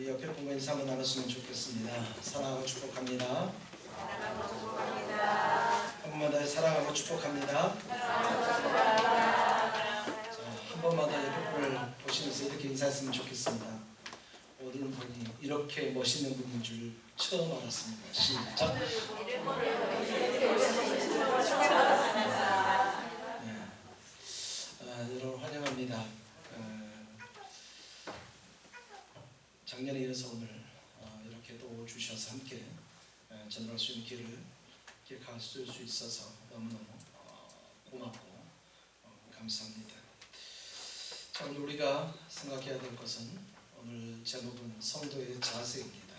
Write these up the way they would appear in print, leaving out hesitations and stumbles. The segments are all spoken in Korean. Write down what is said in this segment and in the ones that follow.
우리 옆에 보고 인사 한번 나눴으면 좋겠습니다. 사랑하고 축복합니다. 사랑하고 축복합니다. 한 번만 더 사랑하고 축복합니다. 한 번만 더 옆에 분을 보시면서 이렇게 인사했으면 좋겠습니다. 모든 분이 이렇게 멋있는 분인 줄 처음 알았습니다. 시작. 여러분 환영합니다. 작년에 이어서 오늘 이렇게 또 주셔서 함께 전할 수 있는 길을 기획할 수 있어서 너무너무 고맙고 감사합니다. 자, 오늘 우리가 생각해야 될 것은 오늘 제목은 성도의 자세입니다.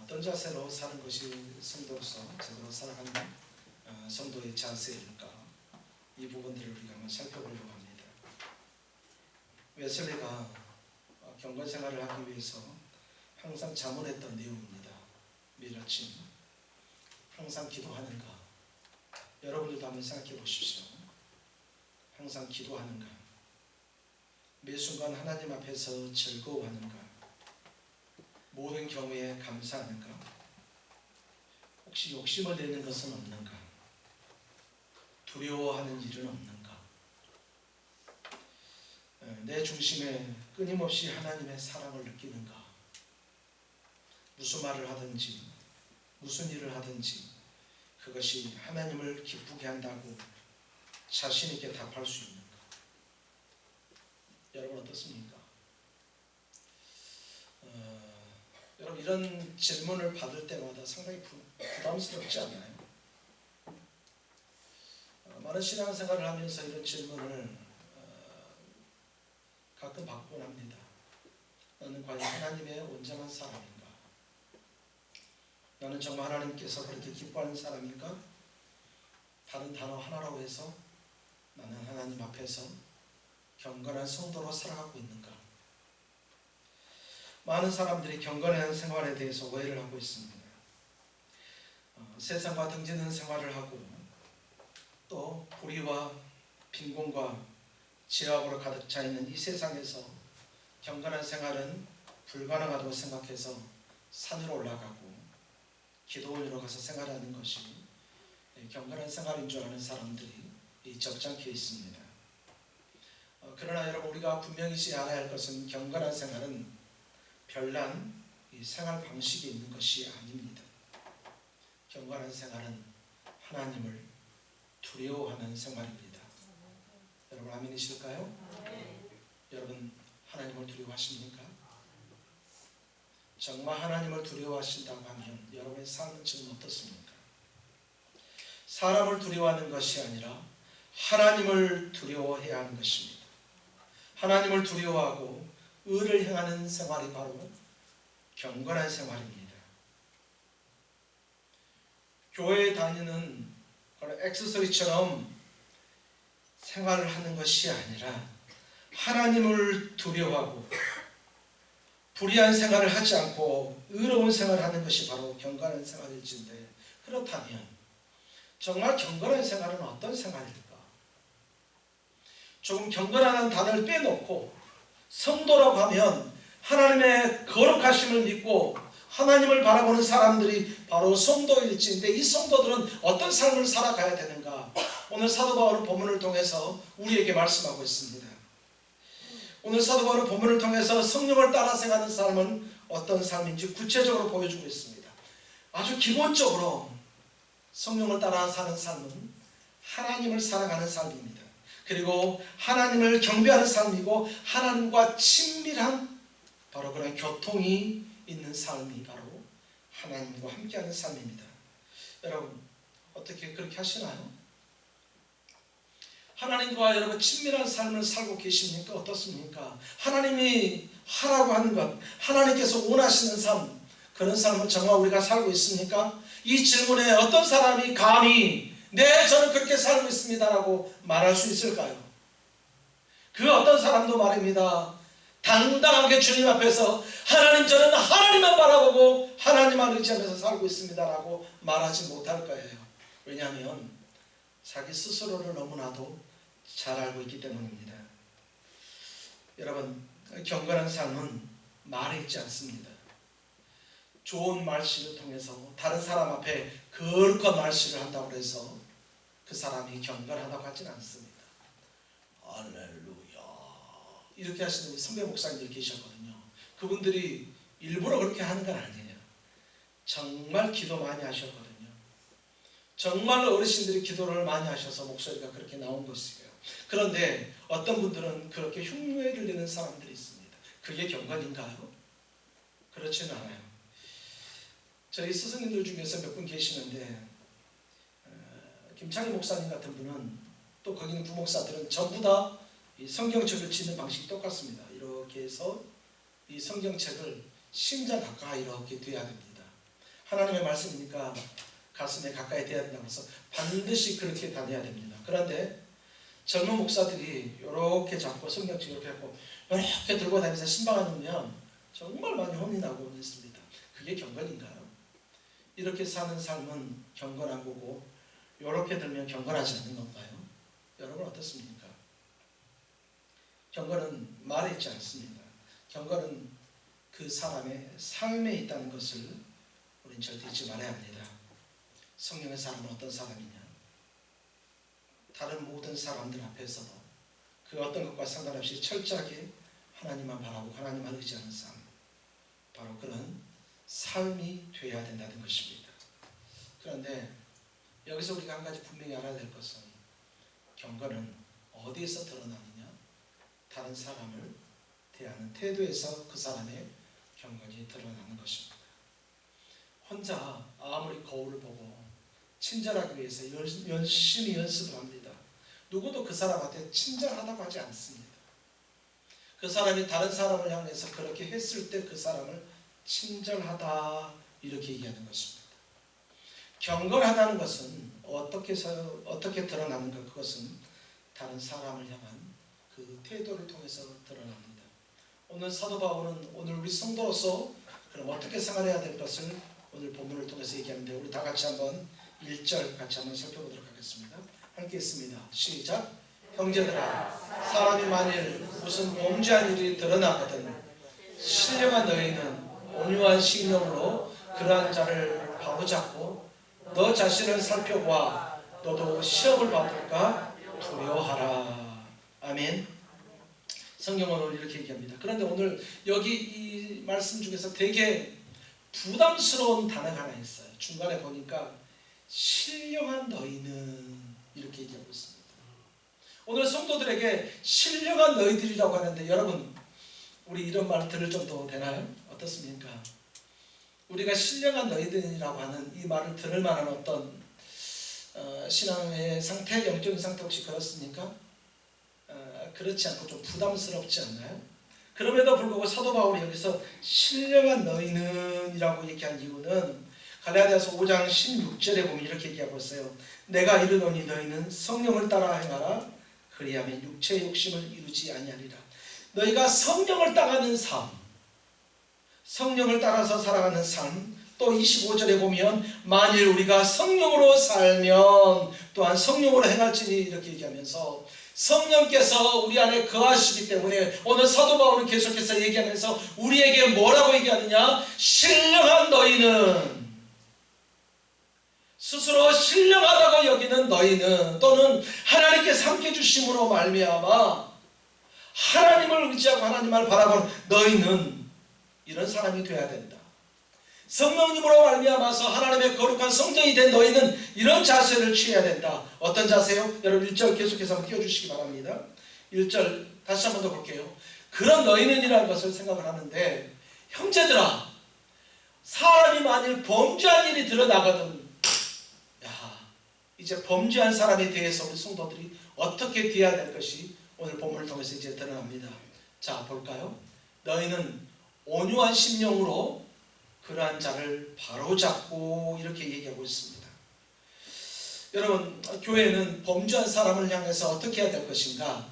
어떤 자세로 사는 것이 성도로서 제대로 살아가는 성도의 자세일까? 이 부분들을 우리가 한번 살펴보려고 합니다. 웨슬리가 경건 생활을 하기 위해서 항상 자문했던 내용입니다. 매일 아침 항상 기도하는가? 여러분들도 한번 생각해 보십시오. 항상 기도하는가? 매 순간 하나님 앞에서 즐거워하는가? 모든 경우에 감사하는가? 혹시 욕심을 내는 것은 없는가? 두려워하는 일은 없는가? 내 중심에 끊임없이 하나님의 사랑을 느끼는가? 무슨 말을 하든지 무슨 일을 하든지 그것이 하나님을 기쁘게 한다고 자신 있게 답할 수 있는가? 여러분 어떻습니까? 여러분 이런 질문을 받을 때마다 상당히 부담스럽지 않나요? 많은 신앙생활을 하면서 이런 질문을 가끔 받곤 합니다. 나는 과연 하나님의 온전한 사람인가? 나는 정말 하나님께서 그렇게 기뻐하는 사람인가? 다른 단어 하나라고 해서 나는 하나님 앞에서 경건한 성도로 살아가고 있는가? 많은 사람들이 경건한 생활에 대해서 오해를 하고 있습니다. 세상과 등지는 생활을 하고 또 불의와 빈곤과 죄악으로 가득 차 있는 이 세상에서 경건한 생활은 불가능하다고 생각해서 산으로 올라가고 기도원으로 가서 생활하는 것이 경건한 생활인 줄 아는 사람들이 적잖게 있습니다. 그러나 여러분 우리가 분명히 알아야 할 것은 경건한 생활은 별난 생활 방식이 있는 것이 아닙니다. 경건한 생활은 하나님을 두려워하는 생활입니다. 여러분 아멘이실까요? 네. 여러분 하나님을 두려워하십니까? 정말 하나님을 두려워하신다고 하면 여러분의 삶은 지금 어떻습니까? 사람을 두려워하는 것이 아니라 하나님을 두려워해야 하는 것입니다. 하나님을 두려워하고 의를 행하는 생활이 바로 경건한 생활입니다. 교회에 다니는 액세서리처럼 생활을 하는 것이 아니라 하나님을 두려워하고 불의한 생활을 하지 않고 의로운 생활을 하는 것이 바로 경건한 생활일진데, 그렇다면 정말 경건한 생활은 어떤 생활일까? 조금 경건하다는 단어를 빼놓고 성도라고 하면 하나님의 거룩하심을 믿고 하나님을 바라보는 사람들이 바로 성도일지인데, 이 성도들은 어떤 삶을 살아가야 되는가? 오늘 사도 바울은 본문을 통해서 우리에게 말씀하고 있습니다. 오늘 사도 바울은 본문을 통해서 성령을 따라 생활하는 삶은 어떤 삶인지 구체적으로 보여주고 있습니다. 아주 기본적으로 성령을 따라 사는 삶은 하나님을 사랑하는 삶입니다. 그리고 하나님을 경배하는 삶이고 하나님과 친밀한 바로 그런 교통이 있는 삶이 바로 하나님과 함께하는 삶입니다. 여러분 어떻게 그렇게 하시나요? 하나님과 여러분 친밀한 삶을 살고 계십니까? 어떻습니까? 하나님이 하라고 하는 것, 하나님께서 원하시는 삶, 그런 삶을 정말 우리가 살고 있습니까? 이 질문에 어떤 사람이 감히 네 저는 그렇게 살고 있습니다 라고 말할 수 있을까요? 그 어떤 사람도 말입니다. 당당하게 주님 앞에서 하나님 저는 하나님만 바라보고 하나님만 의지하면서 살고 있습니다 라고 말하지 못할 거예요. 왜냐하면 자기 스스로를 너무나도 잘 알고 있기 때문입니다. 여러분 경건한 삶은 말에 있지 않습니다. 좋은 말씨를 통해서 다른 사람 앞에 거룩한 말씨를 한다고 해서 그 사람이 경건하다고 하지는 않습니다. 할렐루야 이렇게 하시는 우리 선배 목사님들 계셨거든요. 그분들이 일부러 그렇게 하는 건 아니에요. 정말 기도 많이 하셨거든요. 정말 어르신들이 기도를 많이 하셔서 목소리가 그렇게 나온 것이에요. 그런데 어떤 분들은 그렇게 흉내를 내는 사람들이 있습니다. 그게 경건인가요? 그렇지는 않아요. 저희 스승님들 중에서 몇 분 계시는데 김창희 목사님 같은 분은 또 거기 있는 부목사들은 전부 다 이 성경책을 치는 방식이 똑같습니다. 이렇게 해서 이 성경책을 심장 가까이 이렇게 돼야 됩니다. 하나님의 말씀이니까 가슴에 가까이 돼야 된다고 해서 반드시 그렇게 다녀야 됩니다. 그런데 젊은 목사들이 이렇게 잡고 성경책 이렇게 하고 이렇게 들고 다니면서 신방을 놓으면 정말 많이 혼이 나고 있습니다. 그게 경건인가요? 이렇게 사는 삶은 경건한 거고 이렇게 들면 경건하지 않는 건가요? 여러분 어떻습니까? 경건은 말에 있지 않습니다. 경건은 그 사람의 삶에 있다는 것을 우리는 절대 잊지 말아야 합니다. 성령의 사람은 어떤 사람이냐? 다른 모든 사람들 앞에서도 그 어떤 것과 상관없이 철저하게 하나님만 바라고 하나님만 의지하는 삶, 바로 그런 삶이 되어야 된다는 것입니다. 그런데 여기서 우리가 한 가지 분명히 알아야 될 것은 경건은 어디에서 드러나느냐? 다른 사람을 대하는 태도에서 그 사람의 경건이 드러나는 것입니다. 혼자 아무리 거울을 보고 친절하기 위해서 열심히 연습을 합니다. 누구도 그 사람한테 친절하다고 하지 않습니다. 그 사람이 다른 사람을 향해서 그렇게 했을 때 그 사람을 친절하다 이렇게 얘기하는 것입니다. 경건하다는 것은 어떻게 드러나는가? 그것은 다른 사람을 향한 그 태도를 통해서 드러납니다. 오늘 사도 바울은 오늘 우리 성도로서 그럼 어떻게 생활해야 될 것을 오늘 본문을 통해서 얘기하는데 우리 다 같이 한번 1절 같이 한번 살펴보도록 하겠습니다. 함께 있습니다. 시작. 형제들아 사람이 만일 무슨 범죄한 일이 드러나거든 신령한 너희는 온유한 신령으로 그러한 자를 바로잡고 너 자신을 살펴보아 너도 시험을 받을까 두려워하라. 아멘. 성경은 오늘 이렇게 얘기합니다. 그런데 오늘 여기 이 말씀 중에서 되게 부담스러운 단어가 하나 있어요. 중간에 보니까 신령한 너희는 이렇게 얘기하고 있습니다. 오늘 성도들에게 신령한 너희들이라고 하는데 여러분 우리 이런 말 들을 정도 되나요? 어떻습니까? 우리가 신령한 너희들이라고 하는 이 말을 들을 만한 어떤 신앙의 상태, 영적인 상태 혹시 그렇습니까? 그렇지 않고 좀 부담스럽지 않나요? 그럼에도 불구하고 사도 바울이 여기서 신령한 너희는 이라고 얘기한 이유는 갈라디아서 5장 16절에 보면 이렇게 얘기하고 있어요. 내가 이르노니 너희는 성령을 따라 행하라. 그리하면 육체의 욕심을 이루지 아니하리라. 너희가 성령을 따라가는 삶, 성령을 따라서 살아가는 삶, 또 25절에 보면 만일 우리가 성령으로 살면 또한 성령으로 행할지니 이렇게 얘기하면서 성령께서 우리 안에 거하시기 때문에 오늘 사도 바울은 계속해서 얘기하면서 우리에게 뭐라고 얘기하느냐? 신령한 너희는, 스스로 신령하다고 여기는 너희는, 또는 하나님께 삼켜주심으로 말미암아 하나님을 의지하고 하나님을 바라보는 너희는 이런 사람이 되어야 된다. 성령님으로 말미암아서 하나님의 거룩한 성전이 된 너희는 이런 자세를 취해야 된다. 어떤 자세요? 여러분 1절 계속해서 한번 띄워주시기 바랍니다. 1절 다시 한번 더 볼게요. 그런 너희는이라는 것을 생각을 하는데 형제들아 사람이 만일 범죄한 일이 드러나거든 이제 범죄한 사람에 대해서 우리 성도들이 어떻게 대해야 될 것이 오늘 본문을 통해서 이제 드러납니다. 자 볼까요? 너희는 온유한 심령으로 그러한 자를 바로잡고 이렇게 얘기하고 있습니다. 여러분 교회는 범죄한 사람을 향해서 어떻게 해야 될 것인가?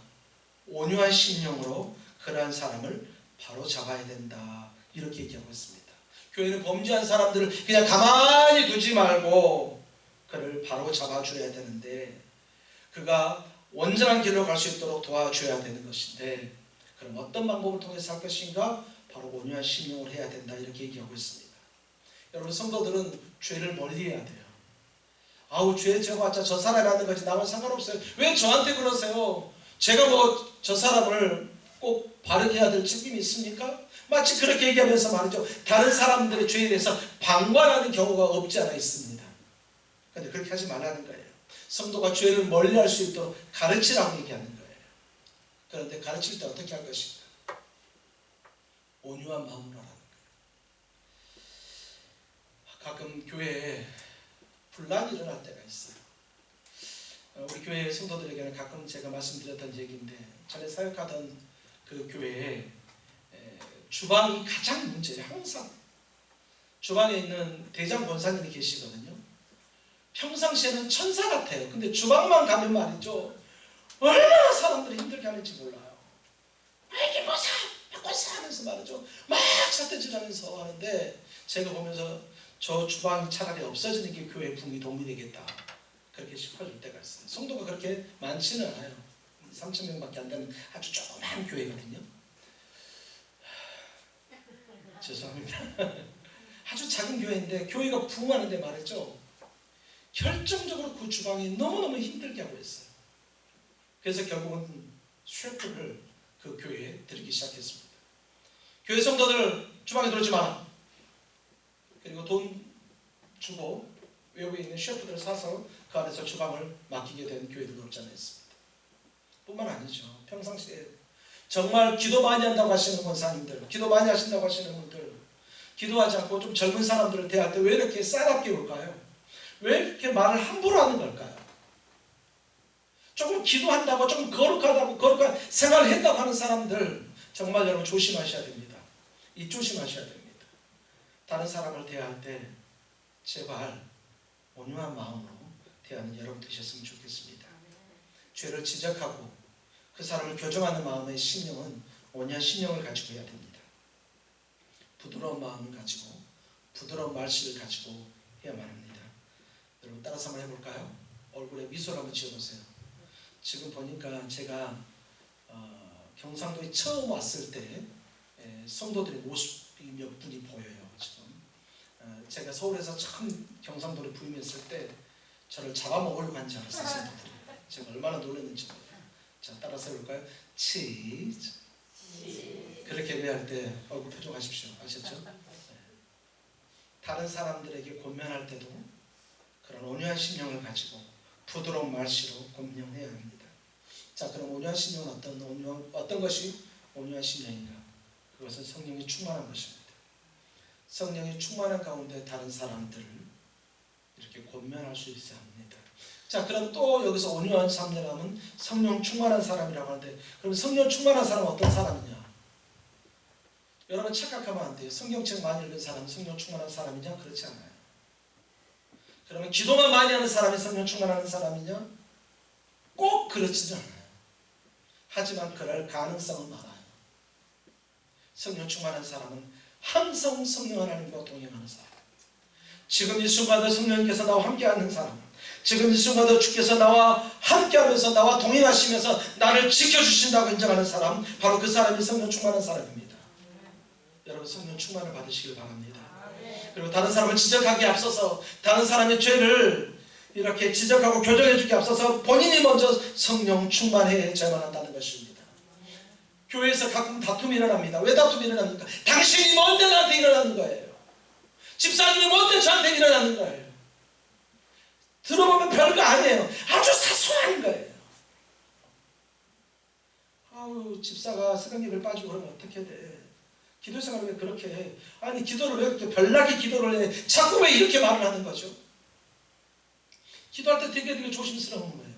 온유한 심령으로 그러한 사람을 바로잡아야 된다 이렇게 얘기하고 있습니다. 교회는 범죄한 사람들을 그냥 가만히 두지 말고 그를 바로잡아줘야 되는데 그가 온전한 길로 갈 수 있도록 도와줘야 되는 것인데 그럼 어떤 방법을 통해서 할 것인가? 바로 온유한 심령을 해야 된다 이렇게 얘기하고 있습니다. 여러분 성도들은 죄를 멀리해야 돼요. 아우 죄 져봤자 저 사람이 하는 거지 나와 상관없어요. 왜 저한테 그러세요? 제가 뭐 저 사람을 꼭 바르게 해야 될 책임이 있습니까? 마치 그렇게 얘기하면서 말이죠. 다른 사람들의 죄에 대해서 방관하는 경우가 없지 않아 있습니다. 그런데 그렇게 하지 말라는 거예요. 성도가 죄를 멀리할 수 있도록 가르치라고 얘기하는 거예요. 그런데 가르칠 때 어떻게 할 것인가? 온유한 마음으로 하라는 거예요. 가끔 교회에 분란이 일어날 때가 있어요. 우리 교회 성도들에게는 가끔 제가 말씀드렸던 얘기인데 전에 사역하던 그 교회에 주방이 가장 문제예요. 항상 주방에 있는 대장 권사님이 계시거든요. 평상시에는 천사 같아요. 근데 주방만 가면 말이죠. 얼마나 사람들이 힘들게 하는지 몰라요. 이게 뭐사 하면서 말이죠. 막 삿대질하면서 하는데 제가 보면서 저 주방이 차라리 없어지는 게 교회의 붕이 도움이 되겠다. 그렇게 싶어질 때가 있어요. 성도가 그렇게 많지는 않아요. 3,000명밖에 안 되는 아주 조그만 교회거든요. 죄송합니다. 아주 작은 교회인데 교회가 부흥하는데 말이죠. 결정적으로 그 주방이 너무너무 힘들게 하고 있어요. 그래서 결국은 셰프를 그 교회에 들이기 시작했습니다. 교회 성도들 주방에 들어오지 마라. 그리고 돈 주고 외국에 있는 셰프들을 사서 그 안에서 주방을 맡기게 된 교회들도 없지 않아 있습니다. 뿐만 아니죠. 평상시에 정말 기도 많이 한다고 하시는 권사님들, 기도 많이 하신다고 하시는 분들, 기도하지 않고 좀 젊은 사람들을 대할 때 왜 이렇게 싸납게 올까요? 왜 이렇게 말을 함부로 하는 걸까요? 조금 기도한다고, 조금 거룩한 생활을 했다고 하는 사람들 정말 여러분 조심하셔야 됩니다. 이 조심하셔야 됩니다. 다른 사람을 대할 때 제발 온유한 마음으로 대하는 여러분 되셨으면 좋겠습니다. 죄를 지적하고 그 사람을 교정하는 마음의 심령은 온유한 심령을 가지고 해야 됩니다. 부드러운 마음을 가지고 부드러운 말씨를 가지고 해야만 합니다. 여러분 따라서 한번 해볼까요? 얼굴에 미소를 한번 지어보세요. 지금 보니까 제가 경상도에 처음 왔을 때 성도들의 모습이 몇 분이 보여요. 지금 제가 서울에서 처음 경상도를 부임했을 때 저를 잡아먹으려고 한 줄 알았어요. 성도들이. 제가 얼마나 놀랐는지 몰라요. 자, 따라서 해볼까요? 치즈. 그렇게 얘기할 때 얼굴 표정하십시오. 아셨죠? 네. 다른 사람들에게 권면할 때도 그런 온유한 심령을 가지고 부드러운 말씨로 권면해야 합니다. 자, 그럼 온유한 심령은 어떤 것이 온유한 심령인가? 그것은 성령이 충만한 것입니다. 성령이 충만한 가운데 다른 사람들을 이렇게 권면할 수 있어야 합니다. 자, 그럼 또 여기서 온유한 사람이라면 성령 충만한 사람이라고 하는데, 그럼 성령 충만한 사람은 어떤 사람이냐? 여러분 착각하면 안 돼요. 성경책 많이 읽은 사람은 성령 충만한 사람이냐? 그렇지 않아요. 그러면 기도만 많이 하는 사람이 성령 충만한 사람이냐? 꼭 그렇지는 않아요. 하지만 그럴 가능성은 많아요. 성령 충만한 사람은 항상 성령 하나님과 동행하는 사람, 지금 이 순간도 성령님께서 나와 함께하는 사람, 지금 이 순간도 주께서 나와 함께하면서 나와 동행하시면서 나를 지켜주신다고 인정하는 사람, 바로 그 사람이 성령 충만한 사람입니다. 여러분 성령 충만을 받으시길 바랍니다. 그리고 다른 사람을 지적하기에 앞서서 다른 사람의 죄를 이렇게 지적하고 교정해주기에 앞서서 본인이 먼저 성령 충만해져야만 한다는 것입니다. 교회에서 가끔 다툼이 일어납니다. 왜 다툼이 일어납니까? 당신이 뭔데 나한테 일어나는 거예요. 집사님이 뭔데 저한테 일어나는 거예요. 들어보면 별거 아니에요. 아주 사소한 거예요. 아우 집사가 새벽 예배를 빠지고 그러면 어떻게 돼? 기도 생활을 왜 그렇게 해? 아니 기도를 왜 그렇게 별나게 기도를 해? 자꾸 왜 이렇게 말을 하는 거죠? 기도할 때 되게 조심스러운 거예요.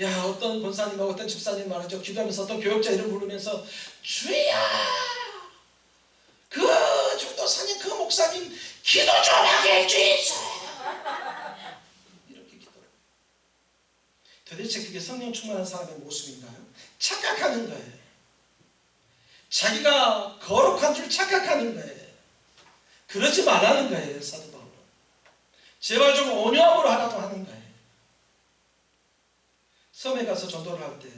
야, 어떤 권사님하고 어떤 집사님 말이죠. 기도하면서 어떤 교역자 이름 부르면서 주야, 그 중도사님, 그 목사님 기도 좀 하게 해주세요. 이렇게 기도를. 도대체 그게 성령 충만한 사람의 모습인가요? 착각하는 거예요. 자기가 거룩한 줄 착각하는 거예요. 그러지 말라는 거예요. 사도 바울은. 제발 좀 온유함으로 하라고 하는 거예요. 섬에 가서 전도를 할 때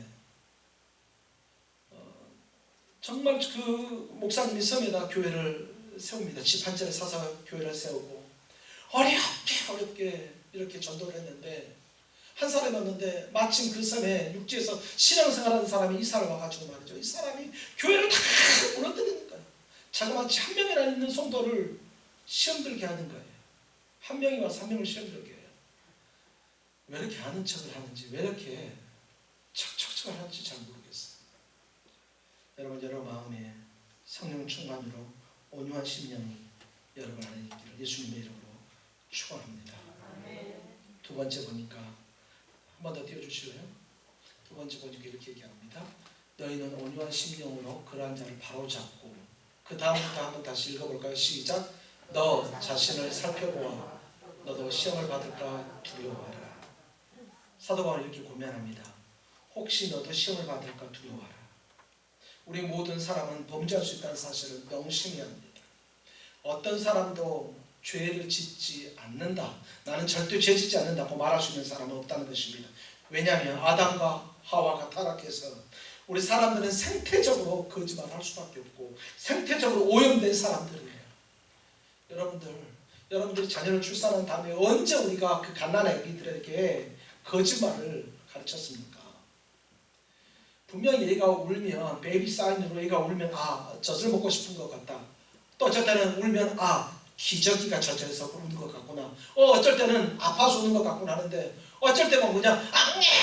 정말 그 목사님이 섬에다 교회를 세웁니다. 집 한 채를 사서 교회를 세우고 어렵게 이렇게 전도를 했는데 한 사람이 왔는데 마침 그 섬에 육지에서 신앙생활하는 사람이 이사를 와가지고 말이죠. 이 사람이 교회를 다 무너뜨리는 거예요. 자그마치 한 명이나 있는 성도를 시험 들게 하는 거예요. 한 명이 와서 한 명을 시험 들게 해요. 왜 이렇게 아는 척을 하는지, 왜 이렇게 척척척을 하는지 잘 모르겠어요. 여러분, 여러분 마음에 성령 충만으로 온유한 심령이 여러분 안에 있기를 예수님의 이름으로 축원합니다. 두 번째 보니까 한 번 더 띄워주실래요? 두 번째 보니까 이렇게 얘기합니다. 너희는 온유한 심령으로 그러한 자를 바로잡고, 그 다음부터 한번 다시 읽어볼까요? 시작. 너 자신을 살펴보아 너도 시험을 받을까 두려워하라. 사도 바울이 이렇게 고면합니다. 혹시 너도 시험을 받을까 두려워하라. 우리 모든 사람은 범죄할 수 있다는 사실을 명심해야 합니다. 어떤 사람도 죄를 짓지 않는다, 나는 절대 죄 짓지 않는다고 말할 수 있는 사람은 없다는 것입니다. 왜냐하면 아담과 하와가 타락해서 우리 사람들은 생태적으로 거짓말을 할 수밖에 없고 생태적으로 오염된 사람들이에요. 여러분들이 자녀를 출산한 다음에 언제 우리가 그 갓난아기 애기들에게 거짓말을 가르쳤습니까? 분명히 얘가 울면 베이비 사인으로 얘가 울면 젖을 먹고 싶은 것 같다. 또 어쩔 때는 울면 기저귀가 젖어서 우는 것 같구나. 어쩔 때는 아파서 우는 것 같구나 하는데 어쩔 때는 그냥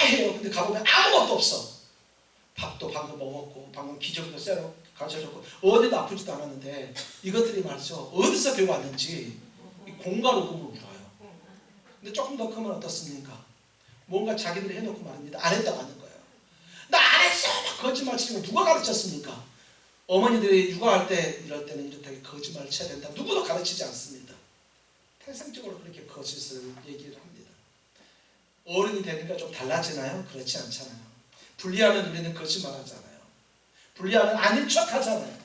해요. 근데 가보면 아무것도 없어. 밥도 방금 먹었고 방금 기저귀도 쇠로 가져졌고 어디도 아프지도 않았는데 이것들이 말이죠. 어디서 배워왔는지 공가로 울어요. 근데 조금 더 크면 어떻습니까? 뭔가 자기들이 해놓고 말입니다. 안 했다고 하는 거예요. 나 안 했어! 막 거짓말 치는 거 누가 가르쳤습니까? 어머니들이 육아할 때 이럴 때는 이렇게 거짓말을 쳐야 된다. 누구도 가르치지 않습니다. 태생적으로 그렇게 거짓을 얘기를 합니다. 어른이 되니까 좀 달라지나요? 그렇지 않잖아요. 분리하면 우리는 거짓말 하잖아요. 분리하면 아닌 척 하잖아요.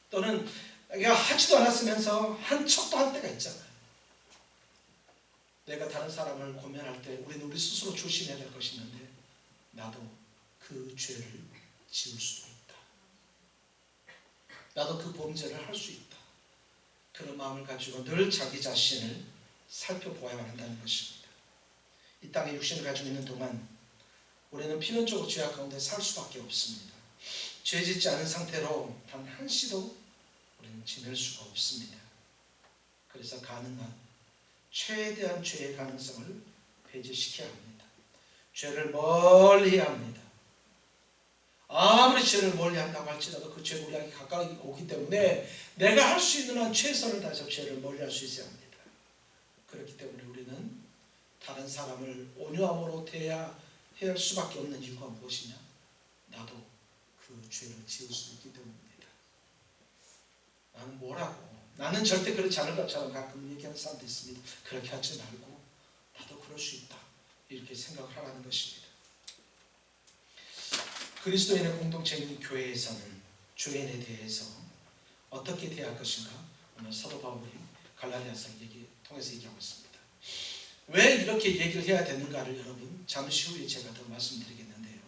또는 내가 하지도 않았으면서 한 척도 할 때가 있잖아요. 내가 다른 사람을 고면할 때 우리는 우리 스스로 조심해야 될 것이 있는데 나도 그 죄를 지을 수도 있다. 나도 그 범죄를 할 수 있다. 그런 마음을 가지고 늘 자기 자신을 살펴보아야 한다는 것입니다. 이 땅에 육신을 가지고 있는 동안 우리는 필연적으로 죄악 가운데 살 수밖에 없습니다. 죄 짓지 않은 상태로 단 한시도 우리는 지낼 수가 없습니다. 그래서 가능한 최대한 죄의 가능성을 배제시켜야 합니다. 죄를 멀리 해야 합니다. 아무리 죄를 멀리 한다고 할지라도 그 죄 우리에게 가까이 오기 때문에 내가 할 수 있는 한 최선을 다해서 죄를 멀리 할 수 있어야 합니다. 그렇기 때문에 우리는 다른 사람을 온유함으로 대해야 할 수밖에 없는 이유가 무엇이냐? 나도 그 죄를 지을 수 있기 때문입니다. 나는 뭐라고? 나는 절대 그렇지 않을 것처럼 가끔 얘기하는 사람도 있습니다. 그렇게 하지 말고 나도 그럴 수 있다. 이렇게 생각을 하라는 것입니다. 그리스도인의 공동체인 교회에서는 죄인에 대해서 어떻게 대할 것인가? 오늘 사도 바울이 갈라디아서 통해서 얘기하고 있습니다. 왜 이렇게 얘기를 해야 되는가를 여러분 잠시 후에 제가 더 말씀드리겠는데요.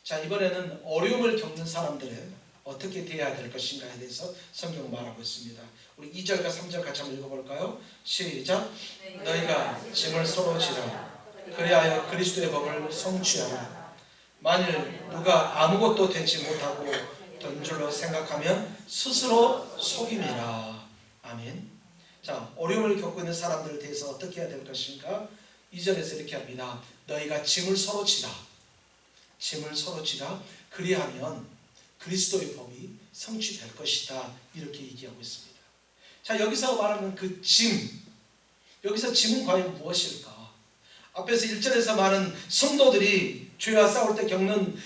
자, 이번에는 어려움을 겪는 사람들은 어떻게 대해야 될 것인가에 대해서 성경은 말하고 있습니다. 우리 2절과 3절 같이 한번 읽어볼까요? 시작. 너희가 짐을 서로 지라. 그리하여 그리스도의 법을 성취하라. 만일 누가 아무것도 되지 못하고 된 줄로 생각하면 스스로 속임이라. 아멘. 자, 어려움을 겪고 있는 사람들에 대해서 어떻게 해야 될 것인가? 2절에서 이렇게 합니다. 너희가 짐을 서로 지라. 짐을 서로 지라. 그리하면 그리스도의 법이 성취될 것이다. 이렇게 얘기하고 있습니다. 자, 여기서 말하는 그 짐, 여기서 짐은 과연 무엇일까? 앞에서 1절에서 말한 성도들이 죄와 싸울 때 겪는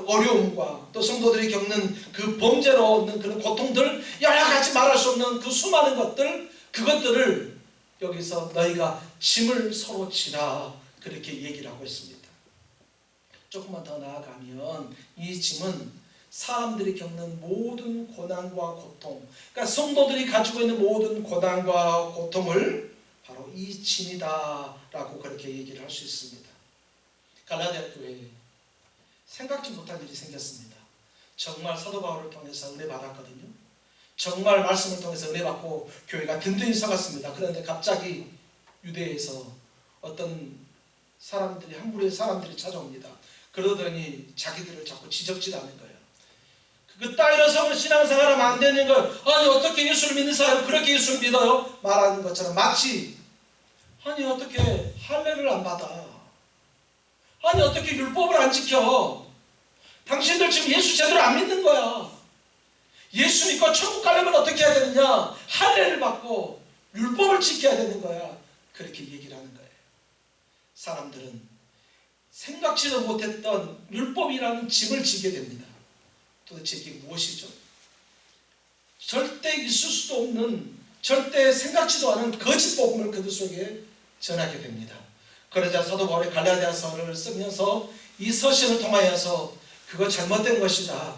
어려움과 또 성도들이 겪는 그 범죄로 얻는 그런 고통들, 여러 가지 말할 수 없는 그 수많은 것들, 그것들을 여기서 너희가 짐을 서로 지라 그렇게 얘기를 하고 있습니다. 조금만 더 나아가면 이 짐은 사람들이 겪는 모든 고난과 고통, 그러니까 성도들이 가지고 있는 모든 고난과 고통을 바로 이 짐이다 라고 그렇게 얘기를 할 수 있습니다. 갈라디아 교회에 생각지 못한 일이 생겼습니다. 정말 사도 바울을 통해서 은혜 받았거든요. 정말 말씀을 통해서 은혜 받고 교회가 든든히 서갔습니다. 그런데 갑자기 유대에서 어떤 사람들이, 한 무리의 사람들이 찾아옵니다. 그러더니 자기들을 자꾸 지적질하는 거예요. 그 따위로 서로 신앙생활하면 안 되는 걸, 아니 어떻게 예수를 믿는 사람이 그렇게 예수를 믿어요? 말하는 것처럼 마치, 아니 어떻게 할례를 안 받아? 아니 어떻게 율법을 안 지켜? 당신들 지금 예수 제대로 안 믿는 거야. 예수 믿고 천국 가려면 어떻게 해야 되느냐? 할례를 받고 율법을 지켜야 되는 거야. 그렇게 얘기를 하는 거예요. 사람들은 생각지도 못했던 율법이라는 짐을 지게 됩니다. 도대체 이게 무엇이죠? 절대 있을 수도 없는, 절대 생각지도 않은 거짓 복음을 그들 속에 전하게 됩니다. 그러자 사도 바울이 갈라디아서를 쓰면서 이 서신을 통하여서 그거 잘못된 것이다.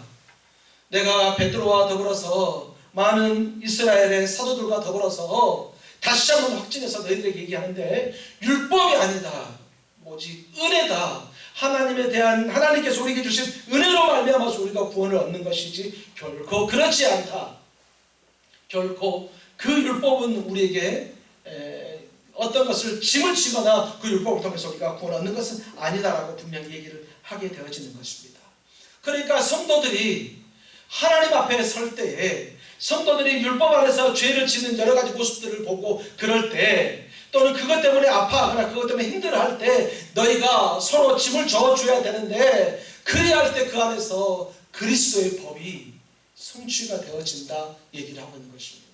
내가 베드로와 더불어서 많은 이스라엘의 사도들과 더불어서 다시 한번 확증해서 너희들에게 얘기하는데, 율법이 아니다. 오직 은혜다. 하나님에 대한, 하나님께서 우리에게 주신 은혜로 말미암아서 우리가 구원을 얻는 것이지 결코 그렇지 않다. 결코 그 율법은 우리에게 어떤 것을 짐을 지거나 그 율법을 통해서 우리가 구원 얻는 것은 아니다라고 분명히 얘기를 하게 되어지는 것입니다. 그러니까 성도들이 하나님 앞에 설 때에, 성도들이 율법 안에서 죄를 짓는 여러 가지 모습들을 보고 그럴 때, 또는 그것 때문에 아파하거나 그것 때문에 힘들어할 때 너희가 서로 짐을 져줘야 되는데, 그래야 할 때 그 안에서 그리스도의 법이 성취가 되어진다 얘기를 하고 있는 것입니다.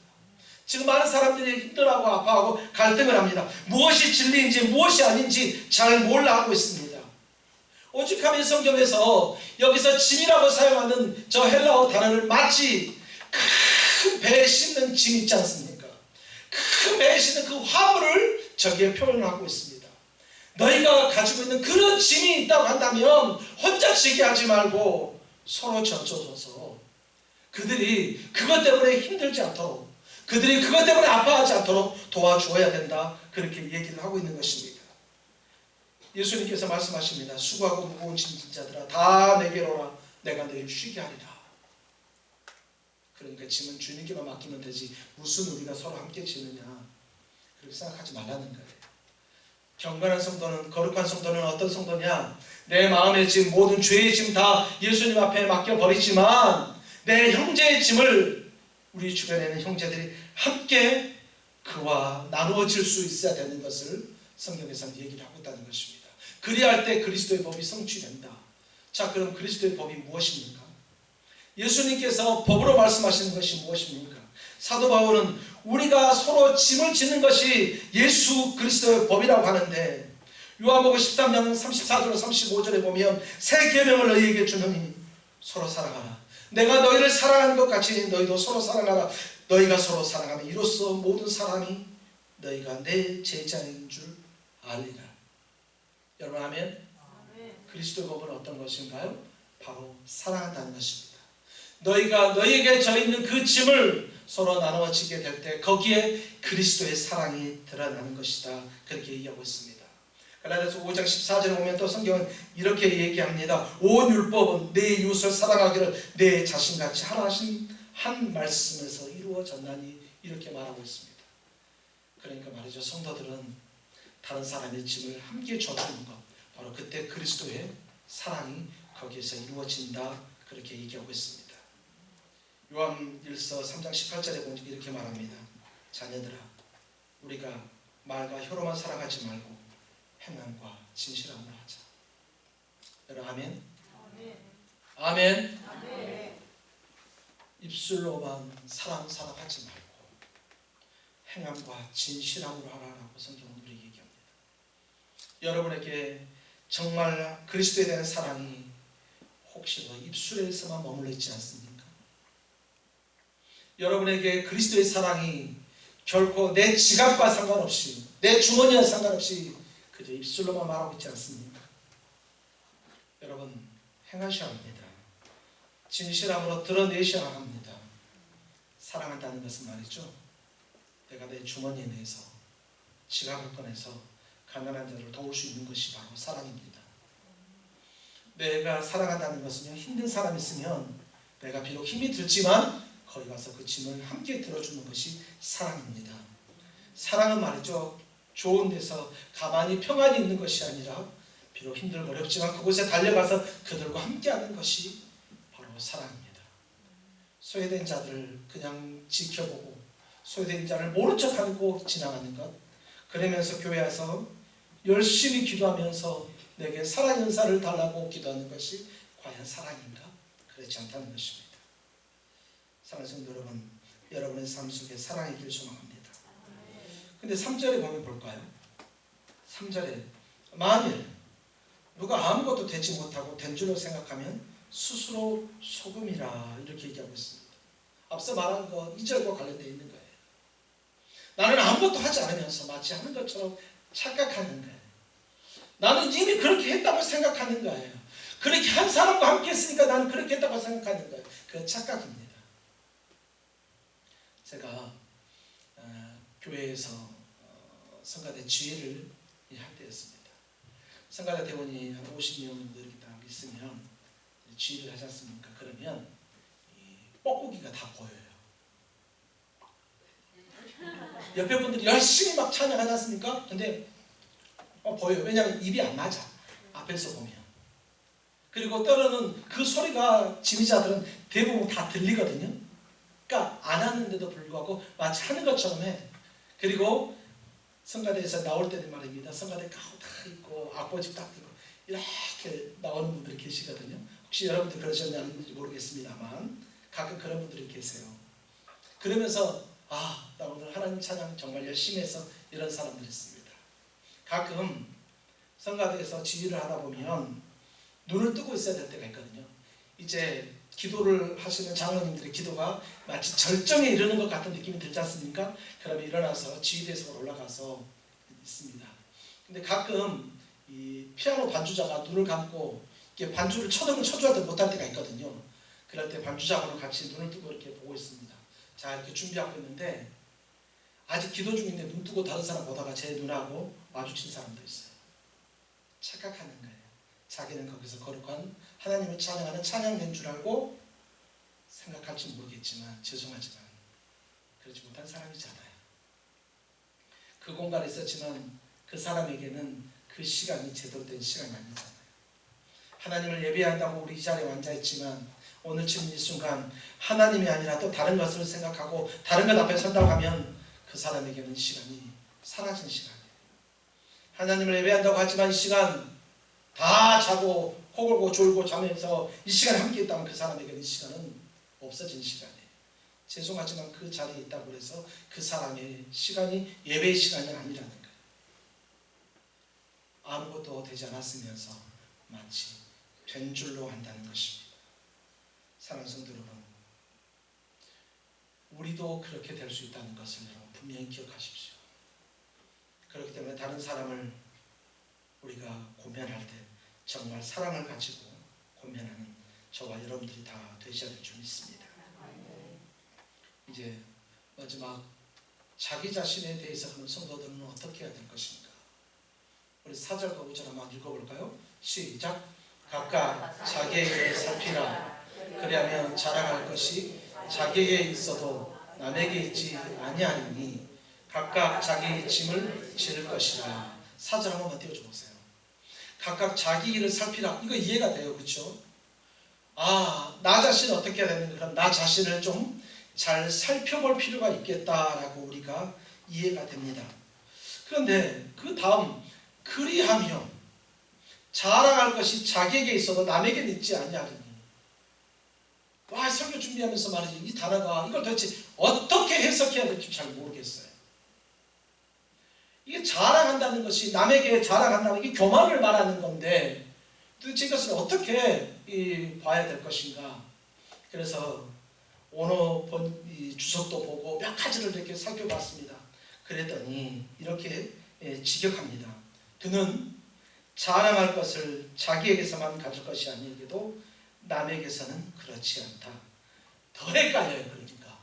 지금 많은 사람들이 힘들어하고 아파하고 갈등을 합니다. 무엇이 진리인지 무엇이 아닌지 잘 몰라 하고 있습니다. 오직하면 성경에서 여기서 짐이라고 사용하는 저 헬라어 단어를 마치 큰 배에 싣는 짐 있지 않습니까? 큰 배에 싣는 그 화물을 저기에 표현을 하고 있습니다. 너희가 가지고 있는 그런 짐이 있다고 한다면 혼자 지게 하지 말고 서로 젖혀줘서 그들이 그것 때문에 힘들지 않도록, 그들이 그것 때문에 아파하지 않도록 도와주어야 된다. 그렇게 얘기를 하고 있는 것입니다. 예수님께서 말씀하십니다. 수고하고 무거운 짐진 자들아 다 내게로 오라. 내가 너희를 쉬게 하리라. 그러니까 짐은 주님께만 맡기면 되지 무슨 우리가 서로 함께 지느냐, 그렇게 생각하지 말라는 거예요. 경건한 성도는, 거룩한 성도는 어떤 성도냐? 내 마음의 짐, 모든 죄의 짐 다 예수님 앞에 맡겨버리지만 내 형제의 짐을 우리 주변에 있는 형제들이 함께 그와 나누어질 수 있어야 되는 것을 성경에서는 얘기를 하고 있다는 것입니다. 그리할 때 그리스도의 법이 성취된다. 자, 그럼 그리스도의 법이 무엇입니까? 예수님께서 법으로 말씀하시는 것이 무엇입니까? 사도 바울은 우리가 서로 짐을 짓는 것이 예수 그리스도의 법이라고 하는데, 요한복음 13장 34절로 35절에 보면 새 계명을 너희에게 주노니 서로 사랑하라. 내가 너희를 사랑하는 것 같이 너희도 서로 사랑하라. 너희가 서로 사랑하면 이로써 모든 사람이 너희가 내 제자인 줄 알리라. 여러분 아멘? 그리스도의 법은 어떤 것인가요? 바로 사랑한다는 것입니다. 너희가 너희에게 져 있는 그 짐을 서로 나누어지게 될 때 거기에 그리스도의 사랑이 드러나는 것이다. 그렇게 얘기하고 있습니다. 갈라디아서 5장 14절에 보면 또 성경은 이렇게 얘기합니다. 온 율법은 내 이웃을 사랑하기를 내 자신같이 하라 하신 한 말씀에서 이루어졌나니 이렇게 말하고 있습니다. 그러니까 말이죠, 성도들은 다른 사람의 짐을 함께 져주는 것, 바로 그때 그리스도의 사랑이 거기에서 이루어진다. 그렇게 얘기하고 있습니다. 요한일서 3장 18절에 보면 이렇게 말합니다. 자녀들아, 우리가 말과 혀로만 사랑하지 말고 행함과 진실함으로 하자. 여러분 아멘? 아멘? 아멘. 입술로만 사랑하지 말고 행함과 진실함으로 하라라고 성경은 우리에게 얘기합니다. 여러분에게 정말 그리스도에 대한 사랑이 혹시도 입술에서만 머물러 있지 않습니까? 여러분에게 그리스도의 사랑이 결코 내 지갑과 상관없이, 내 주머니와 상관없이 그저 입술로만 말하고 있지 않습니까? 여러분 행하셔야 합니다. 진실함으로 드러내셔야 합니다. 사랑한다는 것은 말이죠, 내가 내 주머니에 내서 지갑을 꺼내서 가난한 자를 도울 수 있는 것이 바로 사랑입니다. 내가 사랑한다는 것은요, 힘든 사람 있으면 내가 비록 힘이 들지만 거기 가서 그 짐을 함께 들어주는 것이 사랑입니다. 사랑은 말이죠, 좋은 데서 가만히 평안히 있는 것이 아니라 비록 힘들고 어렵지만 그곳에 달려가서 그들과 함께하는 것이 바로 사랑입니다. 소외된 자들을 그냥 지켜보고 소외된 자를 모른 척하고 지나가는 것, 그러면서 교회 와서 열심히 기도하면서 내게 사랑 은사를 달라고 기도하는 것이 과연 사랑인가? 그렇지 않다는 것입니다. 사랑하는 성도 여러분, 여러분의 삶 속에 사랑의 길 소망합니다. 근데 3절에 보면 볼까요? 3절에 만일 누가 아무것도 되지 못하고 된 줄로 생각하면 스스로 속음이라 이렇게 얘기하고 있습니다. 앞서 말한 거 2절과 관련되어 있는 거예요. 나는 아무것도 하지 않으면서 마치 하는 것처럼 착각하는 거예요. 나는 이미 그렇게 했다고 생각하는 거예요. 그렇게 한 사람과 함께 했으니까 나는 그렇게 했다고 생각하는 거예요. 그 착각입니다. 제가 교회에서 성가대 지휘를 할 때였습니다. 성가대 대원이 한 50명 이렇게 딱 있으면 지휘를 하지 않습니까? 그러면 이 뻐꾸기가 다 보여요. 옆에 분들이 열심히 막 찬양하지 않습니까? 근데 보여요. 왜냐하면 입이 안 맞아. 앞에서 보면. 그리고 때로는 그 소리가 지휘자들은 대부분 다 들리거든요. 그러니까 안 하는데도 불구하고 마치 하는 것처럼 해. 그리고 성가대에서 나올 때는 말입니다. 성가대 가운 다 있고 악보집 딱 있고 이렇게 나오는 분들이 계시거든요. 혹시 여러분들 그러셨는지 모르겠습니다만 가끔 그런 분들이 계세요. 그러면서 나 오늘 하나님 찬양 정말 열심히 해서 이런 사람들이 있습니다. 가끔 성가대에서 지휘를 하다 보면 눈을 뜨고 있어야 될 때가 있거든요. 이제 기도를 하시는 장로님들의 기도가 마치 절정에 이르는 것 같은 느낌이 들지 않습니까? 그러면 일어나서 지휘대석으로 올라가서 있습니다. 근데 가끔 이 피아노 반주자가 눈을 감고 이렇게 반주를 쳐도 쳐줘야 못할 때가 있거든요. 그럴 때 반주자하고 같이 눈을 뜨고 이렇게 보고 있습니다. 자, 이렇게 준비하고 있는데 아직 기도 중인데 눈 뜨고 다른 사람 보다가 제 눈하고 마주친 사람도 있어요. 착각하는 거예요. 자기는 거기서 거룩한 하나님을 찬양하는 찬양된 줄 알고 생각할지 모르겠지만 죄송하지만 그렇지 못한 사람이잖아요. 그 공간에 있었지만 그 사람에게는 그 시간이 제대로 된 시간이 아니잖아요. 하나님을 예배한다고 우리 이 자리에 앉아있지만 오늘 지금 이 순간 하나님이 아니라 또 다른 것을 생각하고 다른 것 앞에 선다고 하면 그 사람에게는 시간이 사라진 시간이에요. 하나님을 예배한다고 하지만 이 시간 다 자고 코 골고 졸고 자면서 이 시간에 함께 있다면 그 사람에게는 이 시간은 없어진 시간이에요. 죄송하지만 그 자리에 있다고 해서 그 사람의 시간이 예배의 시간이 아니라는 거예요. 아무것도 되지 않았으면서 마치 된 줄로 한다는 것입니다. 사랑하는 성도 여러분, 우리도 그렇게 될 수 있다는 것을 여러분 분명히 기억하십시오. 그렇기 때문에 다른 사람을 우리가 고면할 때 정말 사랑을 가지고 고면하는 저와 여러분들이 다 되셔야 될 줄 믿습니다. 이제 마지막 자기 자신에 대해서 하는 성도들은 어떻게 해야 될 것인가? 우리 4절과 5절 한번 읽어볼까요? 시작! 각각 자기에게 살피라. 그리하면 자랑할 것이 자기에게 있어도 남에게 있지 아니하리니 각각 자기 짐을 지를 것이라. 4절 한번만 띄워줘 보세요. 각각 자기 일을 살피라. 이거 이해가 돼요. 그렇죠? 나 자신 어떻게 해야 되는가? 그럼 나 자신을 좀 잘 살펴볼 필요가 있겠다라고 우리가 이해가 됩니다. 그런데 그 다음 그리하며 자랑할 것이 자기에게 있어도 남에게는 있지 아니하리니. 설교 준비하면서 말이지 이 단어가 이걸 도대체 어떻게 해석해야 될지 잘 모르겠어요. 이게 자랑한다는 것이 남에게 자랑한다는 게 교만을 말하는 건데 도대체 이것을 어떻게 봐야 될 것인가. 그래서 언어 주석도 보고 몇 가지를 이렇게 살펴봤습니다. 그랬더니 이렇게 직역합니다. 그는 자랑할 것을 자기에게서만 가질 것이 아니게도 남에게서는 그렇지 않다. 더 헷갈려요. 그러니까.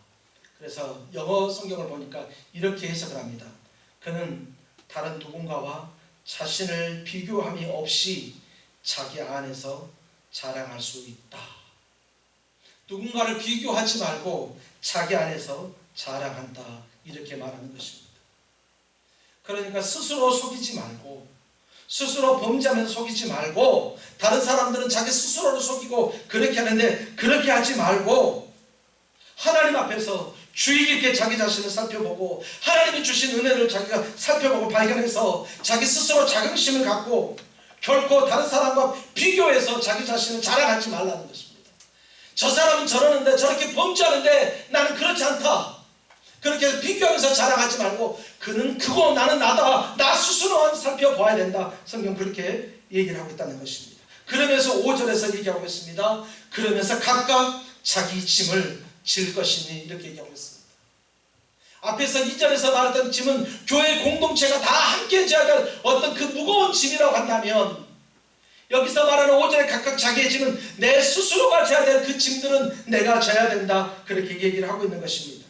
그래서 영어 성경을 보니까 이렇게 해석을 합니다. 그는 다른 누군가와 자신을 비교함이 없이 자기 안에서 자랑할 수 있다. 누군가를 비교하지 말고 자기 안에서 자랑한다, 이렇게 말하는 것입니다. 그러니까 스스로 속이지 말고, 스스로 범죄하면서 속이지 말고, 다른 사람들은 자기 스스로를 속이고 그렇게 하는데 그렇게 하지 말고 하나님 앞에서 주의 깊게 자기 자신을 살펴보고 하나님이 주신 은혜를 자기가 살펴보고 발견해서 자기 스스로 자긍심을 갖고 결코 다른 사람과 비교해서 자기 자신을 자랑하지 말라는 것입니다. 저 사람은 저러는데, 저렇게 범죄하는데 나는 그렇지 않다, 그렇게 해서 비교하면서 자랑하지 말고 그는 그거, 나는 나다, 나 스스로만 살펴봐야 된다. 성경 그렇게 얘기를 하고 있다는 것입니다. 그러면서 5절에서 얘기하고 있습니다. 그러면서 각각 자기 짐을 질 것이니, 이렇게 얘기하고 있습니다. 앞에서 2절에서 말했던 짐은 교회 공동체가 다 함께 져야 될 어떤 그 무거운 짐이라고 한다면, 여기서 말하는 5절에 각각 자기의 짐은 내 스스로가 져야 될 그 짐들은 내가 져야 된다, 그렇게 얘기를 하고 있는 것입니다.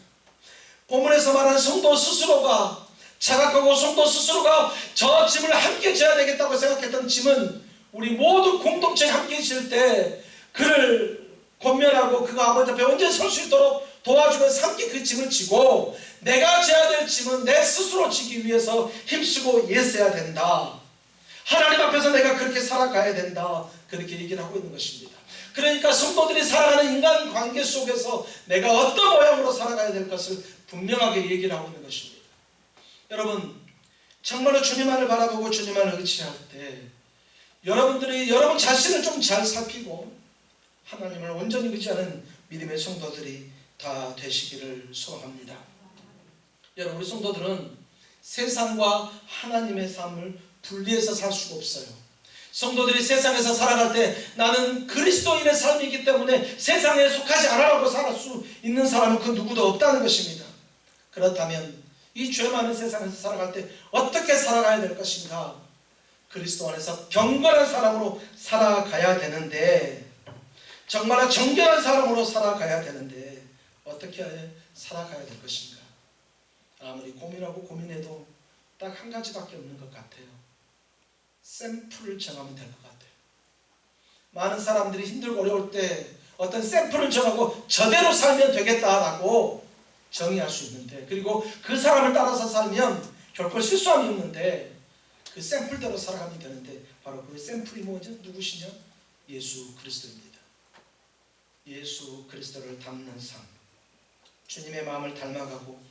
본문에서 말하는 성도 스스로가 자각하고 성도 스스로가 저 짐을 함께 져야 되겠다고 생각했던 짐은 우리 모두 공동체에 함께 질 때 그를 권면하고 그가 아버지 앞에 언제 설 수 있도록 도와주면서 함께 그 짐을 지고, 내가 져야 될 짐은 내 스스로 지기 위해서 힘쓰고 애써야 된다. 하나님 앞에서 내가 그렇게 살아가야 된다, 그렇게 얘기를 하고 있는 것입니다. 그러니까 성도들이 살아가는 인간관계 속에서 내가 어떤 모양으로 살아가야 될 것을 분명하게 얘기를 하고 있는 것입니다. 여러분, 정말로 주님만을 바라보고 주님만을 의지할 때 여러분들이 여러분 자신을 좀 잘 살피고 하나님을 온전히 의지하는 믿음의 성도들이 다 되시기를 소원합니다. 여러분, 우리 성도들은 세상과 하나님의 삶을 분리해서 살 수가 없어요. 성도들이 세상에서 살아갈 때 나는 그리스도인의 삶이기 때문에 세상에 속하지 않으라고 살 수 있는 사람은 그 누구도 없다는 것입니다. 그렇다면 이 죄 많은 세상에서 살아갈 때 어떻게 살아가야 될 것인가? 그리스도 안에서 경건한 사람으로 살아가야 되는데, 정말 정결한 사람으로 살아가야 되는데 어떻게 살아가야 될 것인가? 아무리 고민하고 고민해도 딱 한 가지밖에 없는 것 같아요. 샘플을 정하면 될 것 같아요. 많은 사람들이 힘들고 어려울 때 어떤 샘플을 정하고 저대로 살면 되겠다라고 정의할 수 있는데, 그리고 그 사람을 따라서 살면 결코 실수함이 없는데 그 샘플대로 살아가면 되는데, 바로 그 샘플이 뭐죠? 누구시냐? 예수 그리스도입니다. 예수 그리스도를 닮는 삶, 주님의 마음을 닮아가고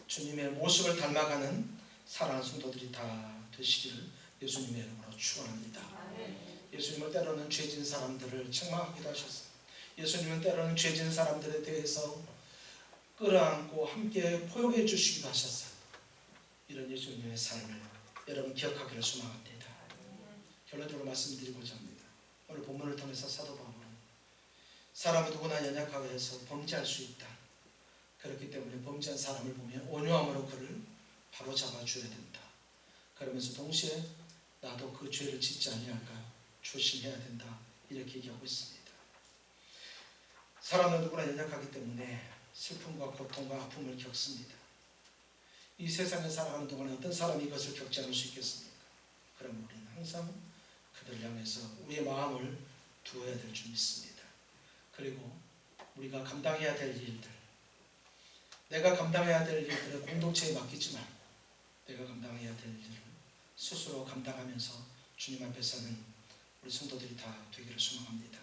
주님의 모습을 닮아가는 사랑하는 성도들이 다 되시기를 예수님의 이름으로 축원합니다. 예수님은 때로는 죄진 사람들을 책망하기도 하셨어요. 예수님은 때로는 죄진 사람들에 대해서 끌어안고 함께 포용해 주시기도 하셨어요. 이런 예수님의 삶을 여러분 기억하기를 소망합니다. 결론적으로 말씀드리고자 합니다. 오늘 본문을 통해서 사도 바울은 사람은 누구나 연약하게 해서 범죄할 수 있다. 그렇기 때문에 범죄한 사람을 보면 온유함으로 그를 바로잡아 줘야 된다. 그러면서 동시에 나도 그 죄를 짓지 아니할까 조심해야 된다, 이렇게 얘기하고 있습니다. 사람은 누구나 연약하기 때문에 슬픔과 고통과 아픔을 겪습니다. 이 세상에 살아가는 동안에 어떤 사람이 이것을 겪지 않을 수 있겠습니까? 그럼 우리는 항상 그들을 향해서 우리의 마음을 두어야 될 줄 믿습니다. 그리고 우리가 감당해야 될 일들, 내가 감당해야 될 일들을 공동체에 맡기지 말고 내가 감당해야 될 일을 스스로 감당하면서 주님 앞에 서는 우리 성도들이 다 되기를 소망합니다.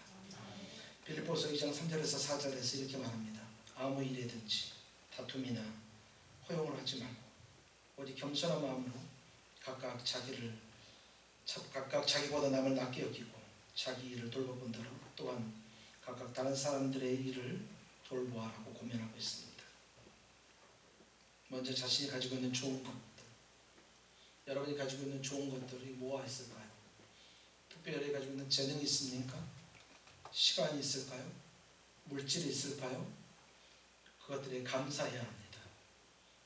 빌립보서 2장 3절에서 4절에서 이렇게 말합니다. 아무 일에든지 다툼이나 허용을 하지 말고 오직 겸손한 마음으로 각각 자기보다 남을 낫게 여기고 자기 일을 돌보는 대로 또한 각각 다른 사람들의 일을 돌보아라고 고면하고 있습니다. 먼저 자신이 가지고 있는 좋은 것들, 여러분이 가지고 있는 좋은 것들이 뭐가 있을까요? 특별히 가지고 있는 재능이 있습니까? 시간이 있을까요? 물질이 있을까요? 그것들에 감사해야 합니다.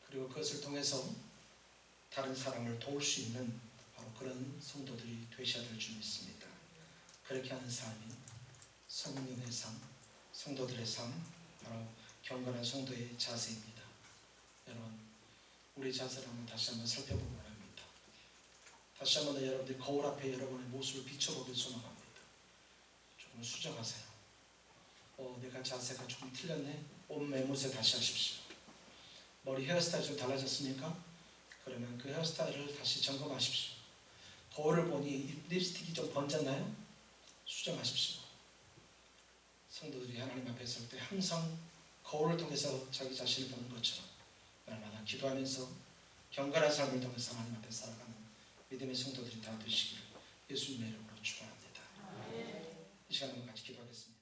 그리고 그것을 통해서 다른 사람을 도울 수 있는 바로 그런 성도들이 되셔야 될 줄 믿습니다. 그렇게 하는 삶이 성령의 삶, 성도들의 삶, 바로 경건한 성도의 자세입니다. 여러분, 우리 자세를 한번 다시 한번 살펴보기 바랍니다. 다시 한번 여러분들 거울 앞에 여러분의 모습을 비춰보길 소망합니다. 조금 수정하세요. 내가 자세가 조금 틀렸네. 옷 매무새 다시 하십시오. 머리 헤어스타일 좀 달라졌습니까? 그러면 그 헤어스타일을 다시 점검하십시오. 거울을 보니 립스틱이 좀 번졌나요? 수정하십시오. 성도들이 하나님 앞에 설 때 항상 거울을 통해서 자기 자신을 보는 것처럼 날마다 기도하면서 경건한 삶을 통해서 하나님 앞에 살아가는 믿음의 성도들이 다 되시기를 예수님의 이름으로 축원합니다. 이 시간 한번 같이 기도하겠습니다.